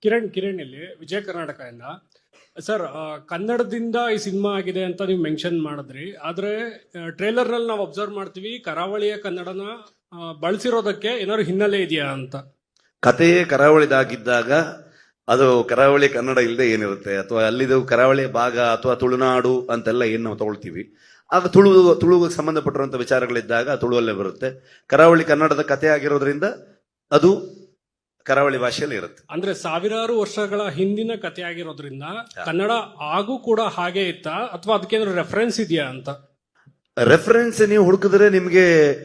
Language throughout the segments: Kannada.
ಕಿರಣ್ ಇಲ್ಲಿ ವಿಜಯ ಕರ್ನಾಟಕದಿಂದ. ಸರ್, ಕನ್ನಡದಿಂದ ಈ ಸಿನಿಮಾ ಆಗಿದೆ ಅಂತ ನೀವು ಮೆನ್ಷನ್ ಮಾಡಿದ್ರಿ. ಆದ್ರೆ ಟ್ರೇಲರ್ ನಲ್ಲಿ ನಾವು ಅಬ್ಸರ್ವ್ ಮಾಡ್ತೀವಿ ಕರಾವಳಿಯ ಕನ್ನಡನ ಬಳಸಿರೋದಕ್ಕೆ ಏನಾದ್ರು ಹಿನ್ನೆಲೆ ಇದೆಯಾ ಅಂತ. ಕಥೆಯೇ ಕರಾವಳಿದಾಗಿದ್ದಾಗ ಅದು ಕರಾವಳಿ ಕನ್ನಡ ಇಲ್ಲದೆ ಏನಿರುತ್ತೆ, ಅಥವಾ ಅಲ್ಲಿದು ಕರಾವಳಿ ಭಾಗ ಅಥವಾ ತುಳುನಾಡು ಅಂತೆಲ್ಲ ಏನ್ ನಾವು ತಗೊಳ್ತೀವಿ, ಆಗ ತುಳುವಿಗೆ ಸಂಬಂಧಪಟ್ಟಿರುವಂತ ವಿಚಾರಗಳಿದ್ದಾಗ ತುಳುವಲ್ಲೇ ಬರುತ್ತೆ. ಕರಾವಳಿ ಕನ್ನಡದ ಕಥೆ ಆಗಿರೋದ್ರಿಂದ ಅದು ಕರಾವಳಿ ಭಾಷೆಯಲ್ಲಿ ಇರುತ್ತೆ. ಅಂದ್ರೆ ಸಾವಿರಾರು ವರ್ಷಗಳ ಹಿಂದಿನ ಕಥೆ ಆಗಿರೋದ್ರಿಂದ ಕನ್ನಡ ಆಗು ಕೂಡ ಹಾಗೆ ಇತ್ತಾ, ಅಥವಾ ಅದಕ್ಕೇನಾದ್ರು ರೆಫರೆನ್ಸ್ ಇದೆಯಾ ಅಂತ? ರೆಫರೆನ್ಸ್ ನೀವು ಹುಡುಕಿದ್ರೆ ನಿಮ್ಗೆ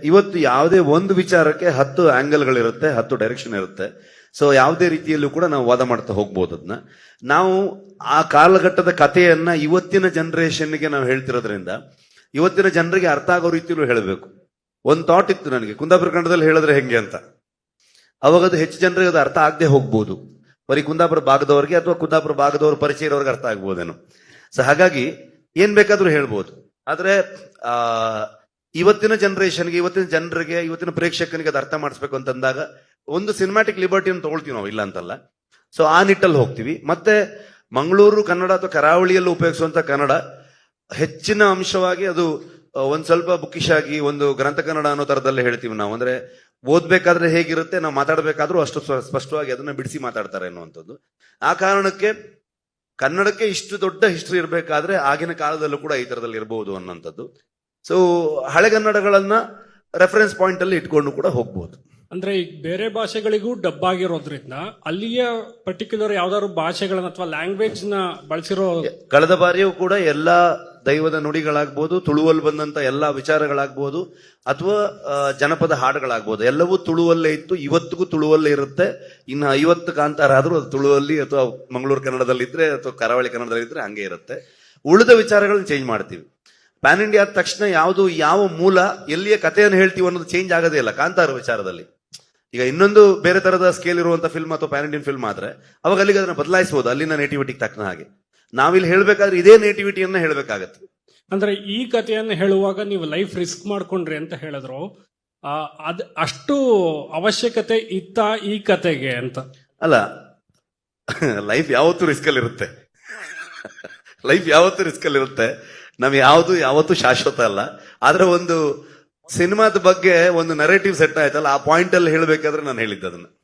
ಇವತ್ತು ಯಾವುದೇ ಒಂದು ವಿಚಾರಕ್ಕೆ 10 ಆಂಗಲ್ಗಳಿರುತ್ತೆ, 10 ಡೈರೆಕ್ಷನ್ ಇರುತ್ತೆ. ಸೊ ಯಾವುದೇ ರೀತಿಯಲ್ಲೂ ಕೂಡ ನಾವು ವಾದ ಮಾಡ್ತಾ ಹೋಗ್ಬೋದು. ಅದನ್ನ ನಾವು ಆ ಕಾಲಘಟ್ಟದ ಕಥೆಯನ್ನ ಇವತ್ತಿನ ಜನರೇಷನ್ಗೆ ನಾವು ಹೇಳ್ತಿರೋದ್ರಿಂದ ಇವತ್ತಿನ ಜನರಿಗೆ ಅರ್ಥ ಆಗೋ ರೀತಿಯಲ್ಲೂ ಹೇಳಬೇಕು. ಒಂದು ಥಾಟ್ ಇತ್ತು ನನಗೆ, ಕುಂದಾಪುರ ಕನ್ನಡದಲ್ಲಿ ಹೇಳಿದ್ರೆ ಹೆಂಗೆ ಅಂತ. ಅವಾಗ ಅದು ಹೆಚ್ಚು ಜನರಿಗೆ ಅದು ಅರ್ಥ ಆಗದೆ ಹೋಗ್ಬೋದು, ಬರೀ ಕುಂದಾಪುರ ಭಾಗದವ್ರಿಗೆ ಅಥವಾ ಕುಂದಾಪುರ ಭಾಗದವ್ರ ಪರಿಚಯ ಇರೋರ್ಗೆ ಅರ್ಥ ಆಗ್ಬೋದೇನೋ. ಸೊ ಹಾಗಾಗಿ ಏನ್ ಬೇಕಾದ್ರೂ ಹೇಳ್ಬೋದು. ಆದ್ರೆ ಇವತ್ತಿನ ಜನರೇಷನ್ಗೆ, ಇವತ್ತಿನ ಜನರಿಗೆ, ಇವತ್ತಿನ ಪ್ರೇಕ್ಷಕನಿಗೆ ಅದು ಅರ್ಥ ಮಾಡಿಸ್ಬೇಕು ಅಂತಂದಾಗ ಒಂದು ಸಿನಿಮ್ಯಾಟಿಕ್ ಲಿಬರ್ಟಿಯನ್ನು ತಗೊಳ್ತೀವಿ ನಾವು, ಇಲ್ಲ ಅಂತಲ್ಲ. ಸೊ ಆ ನಿಟ್ಟಲ್ಲಿ ಹೋಗ್ತೀವಿ. ಮತ್ತೆ ಮಂಗಳೂರು ಕನ್ನಡ ಅಥವಾ ಕರಾವಳಿಯಲ್ಲಿ ಉಪಯೋಗಿಸುವಂತ ಕನ್ನಡ ಹೆಚ್ಚಿನ ಅಂಶವಾಗಿ ಅದು ಒಂದ್ ಸ್ವಲ್ಪ ಬುಕ್ಕಿಶ್ ಆಗಿ ಒಂದು ಗ್ರಂಥ ಕನ್ನಡ ಅನ್ನೋ ತರದಲ್ಲೇ ಹೇಳ್ತೀವಿ ನಾವು. ಅಂದ್ರೆ ಓದ್ಬೇಕಾದ್ರೆ ಹೇಗಿರುತ್ತೆ, ನಾವು ಮಾತಾಡ್ಬೇಕಾದ್ರೂ ಅಷ್ಟು ಸ್ಪಷ್ಟವಾಗಿ ಅದನ್ನ ಬಿಡಿಸಿ ಮಾತಾಡ್ತಾರೆ ಅನ್ನುವಂಥದ್ದು. ಆ ಕಾರಣಕ್ಕೆ ಕನ್ನಡಕ್ಕೆ ಇಷ್ಟು ದೊಡ್ಡ ಹಿಸ್ಟ್ರಿ ಇರಬೇಕಾದ್ರೆ ಆಗಿನ ಕಾಲದಲ್ಲೂ ಕೂಡ ಈ ತರದಲ್ಲಿ ಇರಬಹುದು ಅನ್ನೋಂಥದ್ದು. ಸೊ ಹಳೆಗನ್ನಡಗಳನ್ನ ರೆಫರೆನ್ಸ್ ಪಾಯಿಂಟ್ ಅಲ್ಲಿ ಇಟ್ಕೊಂಡು ಕೂಡ ಹೋಗ್ಬೋದು. ಅಂದ್ರೆ ಈಗ ಬೇರೆ ಭಾಷೆಗಳಿಗೂ ಡಬ್ ಆಗಿರೋದ್ರಿಂದ ಅಲ್ಲಿಯ ಪರ್ಟಿಕ್ಯುಲರ್ ಯಾವ್ದಾದ್ರು ಭಾಷೆಗಳನ್ನ ಅಥವಾ ಲ್ಯಾಂಗ್ವೇಜ್ ನ ಬಳಸಿರೋ. ಕಳೆದ ಬಾರಿಯೂ ಕೂಡ ಎಲ್ಲಾ ದೈವದ ನುಡಿಗಳಾಗ್ಬೋದು, ತುಳುವಲ್ಲಿ ಬಂದಂತ ಎಲ್ಲಾ ವಿಚಾರಗಳಾಗ್ಬೋದು, ಅಥವಾ ಜನಪದ ಹಾಡುಗಳಾಗ್ಬೋದು, ಎಲ್ಲವೂ ತುಳುವಲ್ಲೇ ಇತ್ತು, ಇವತ್ತಿಗೂ ತುಳುವಲ್ಲೇ ಇರುತ್ತೆ. ಇನ್ನು 50 ಕಾಂತಾರ ಆದ್ರೂ ಅದು ತುಳುವಲ್ಲಿ ಅಥವಾ ಮಂಗಳೂರು ಕನ್ನಡದಲ್ಲಿ ಇದ್ರೆ ಅಥವಾ ಕರಾವಳಿ ಕನ್ನಡದಲ್ಲಿ ಇದ್ರೆ ಹಂಗೆ ಇರುತ್ತೆ. ಉಳಿದ ವಿಚಾರಗಳನ್ನ ಚೇಂಜ್ ಮಾಡ್ತೀವಿ. ಪ್ಯಾನ್ ಇಂಡಿಯಾ ಆದ ತಕ್ಷಣ ಯಾವುದು ಯಾವ ಮೂಲ ಎಲ್ಲಿಯ ಕಥೆಯನ್ನು ಹೇಳ್ತೀವಿ ಅನ್ನೋದು ಚೇಂಜ್ ಆಗೋದೇ ಇಲ್ಲ. ಕಾಂತಾರ ವಿಚಾರದಲ್ಲಿ ಈಗ ಇನ್ನೊಂದು ಬೇರೆ ತರದ ಸ್ಕೇಲ್ ಇರುವಂತ ಫಿಲ್ಮ್ ಅಥವಾ ಪ್ಯಾನ್ ಇಂಡಿಯನ್ ಫಿಲ್ಮ್ ಆದ್ರೆ ಅವಾಗ ಅಲ್ಲಿಗೆ ಅದನ್ನ ಬದಲಾಯಿಸಬಹುದು, ಅಲ್ಲಿನ ನೇಟಿವಿಟಿಗೆ ತಕ್ಕನ ಹಾಗೆ. ನಾವಿಲ್ಲಿ ಹೇಳ್ಬೇಕಾದ್ರೆ ಇದೇ ನೇಟಿವಿಟಿಯನ್ನ ಹೇಳ್ಬೇಕಾಗತ್ತೆ. ಅಂದ್ರೆ ಈ ಕಥೆಯನ್ನು ಹೇಳುವಾಗ ನೀವು ಲೈಫ್ ರಿಸ್ಕ್ ಮಾಡ್ಕೊಂಡ್ರಿ ಅಂತ ಹೇಳಿದ್ರು, ಅದ್ ಅಷ್ಟು ಅವಶ್ಯಕತೆ ಇತ್ತ ಈ ಕತೆಗೆ ಅಂತ? ಅಲ್ಲ, ಲೈಫ್ ಯಾವತ್ತೂ ರಿಸ್ಕ್ ಅಲ್ಲಿ ಇರುತ್ತೆ. ಲೈಫ್ ಯಾವತ್ತೂ ರಿಸ್ಕ್ ಅಲ್ಲಿ ಇರುತ್ತೆ. ನಾವ್ ಯಾವತ್ತೂ ಶಾಶ್ವತ ಅಲ್ಲ. ಆದ್ರೆ ಒಂದು ಸಿನಿಮಾದ ಬಗ್ಗೆ ಒಂದು ನರೇಟಿವ್ ಸೆಟ್ ಆಯ್ತಲ್ಲ, ಆ ಪಾಯಿಂಟ್ ಅಲ್ಲಿ ಹೇಳ್ಬೇಕಾದ್ರೆ ನಾನು ಹೇಳಿದ್ದೆ ಅದನ್ನ.